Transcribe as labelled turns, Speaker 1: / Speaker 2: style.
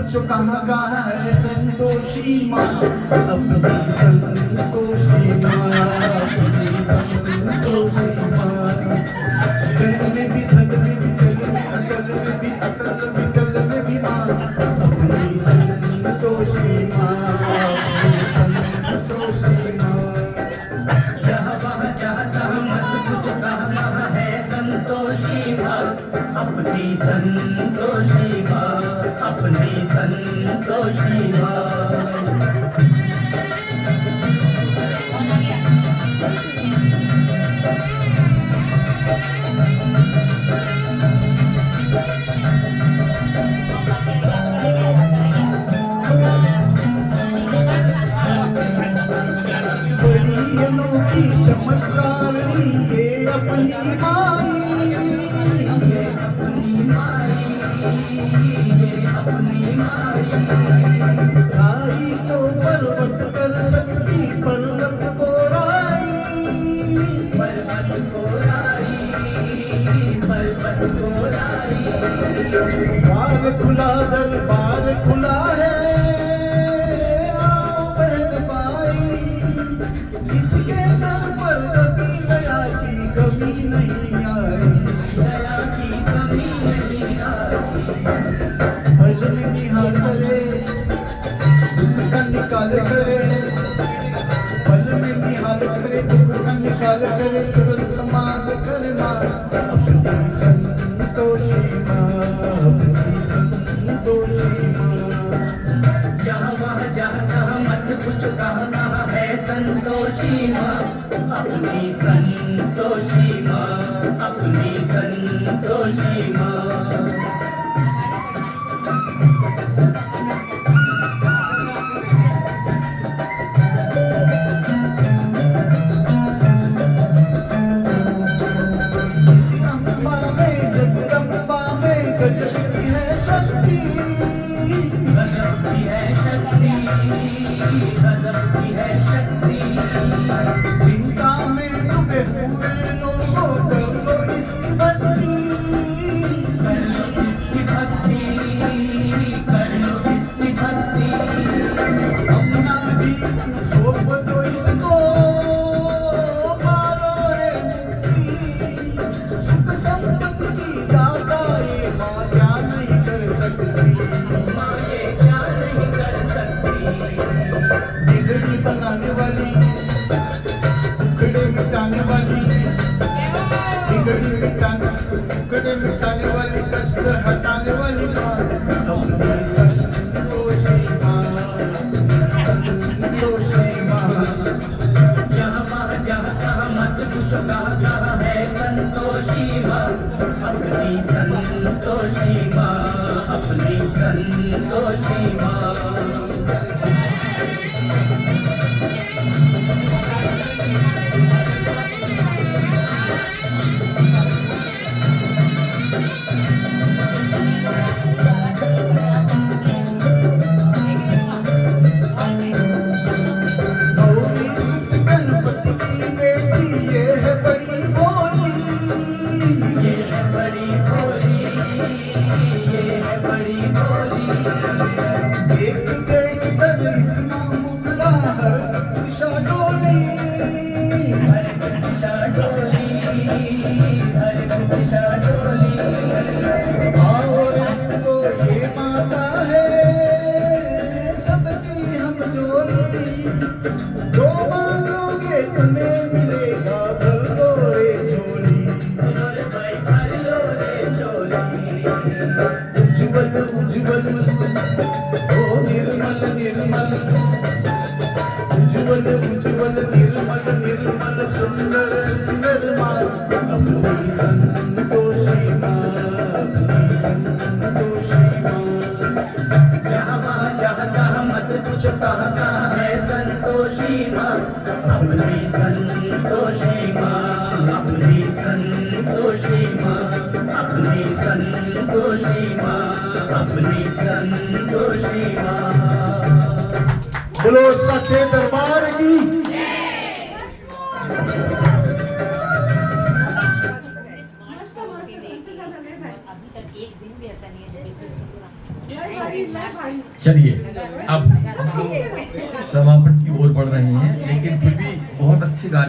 Speaker 1: पूछो कहाँ कहाँ है संतोषी माँ, अपनी संतोषी माँ, अपनी संतोषी माँ। जल में भी थल में भी जल में अचल में भी अकल विकल में भी माँ, अपनी संतोषी माँ, अपनी संतोषी माँ।
Speaker 2: जहाँ वहाँ जहाँ तहाँ मत पूछो कहाँ कहाँ है संतोषी माँ, अपनी संतोषी माँ, अपनी संतोषी माँ।
Speaker 1: बड़ी अनोखी चमत्कारनी ये अपनी माई,
Speaker 2: ये अपनी माई, ये अपनी माई।
Speaker 1: राई को पर्वत कर सकती पर्वत को राई,
Speaker 2: पर्वत को राई, पर्वत को राई।
Speaker 1: द्वार खुला दरबार खुला है, आओ बहन भाई, इसके दर पर कभी दया की कमी नहीं आई।
Speaker 2: दया की कमी नहीं आई।
Speaker 1: पल में निहाल करे दुख का निकाल करे, पल में निहाल करे दुख का निकाल करे, तुरंत मांग करे माँ, अपनी संतोषी माँ, अपनी संतोषी माँ।
Speaker 2: जहाँ वहाँ जहाँ तहाँ मत पूछो कहाँ कहाँ है संतोषी माँ, अपनी संतोषी माँ, अपनी संतोषी माँ।
Speaker 1: इस अम्बा में जगदम्बा में गजब की है शक्ति,
Speaker 2: गजब की है शक्ति, गजब की है शक्ति।
Speaker 1: चिंता में डूबे हुए लोगों कर लो इसकी भक्ति,
Speaker 2: कर लो इसकी भक्ति, कर लो इसकी भक्ति।
Speaker 1: अपना जीवन सौंप दो इसको, पालो रे मुक्ति, सुख संपत्ति की दाता ये माँ क्या नहीं कर सकती,
Speaker 2: माँ ये क्या नहीं कर सकती।
Speaker 1: बिगड़ी बनाने वाली, टुकड़े मिटाने वाली, बिगड़ी मिटाने टुकड़े मिटाने वाली, कष्ट हटाने वाली माँ, अपनी संतोषी माँ, संतोषी माँ।
Speaker 2: जहाँ वहाँ जहाँ तहाँ मत पूछो कहाँ कहाँ है संतोषी माँ, अपनी संतोषी माँ, अपनी संतोषी माँ।
Speaker 1: गौरी सुत गणपति की बेटी ये है बड़ी भोली,
Speaker 2: ये है बड़ी भोली, ये है बड़ी भोली।
Speaker 1: देख देख कर इसका मुखड़ा हर दिशा डोली,
Speaker 2: हर दिशा डोली, हर दिशा डोली।
Speaker 1: आओ रे तो ये माता है सबकी हम जोली, जो मांगोगे तुम्हें मिलेगा भर दो रे झोली।
Speaker 2: बोल भाई भर लो रे झोली।
Speaker 1: उज्ज्वल उज्ज्वल ओ निर्मल निर्मल, उज्ज्वल उज्ज्वल निर्मल निर्मल सुंदर सुंदर माँ, अपनी संतोषी माँ, अपनी संतोषी माँ।
Speaker 2: जहाँ वहाँ जहाँ तहाँ मत पूछो कहाँ कहाँ है संतोषी माँ, अपनी संतोषी माँ, अपनी संतोषी माँ, अपनी संतोषी माँ, अपनी संतोषी माँ।
Speaker 1: बोलो सच्चे दरबार की।
Speaker 3: अभी तक एक दिन भी ऐसा नहीं है जो बिल्कुल पूरा चलिए अब समापन की ओर बढ़ रहे हैं, लेकिन फिर भी बहुत अच्छी गाने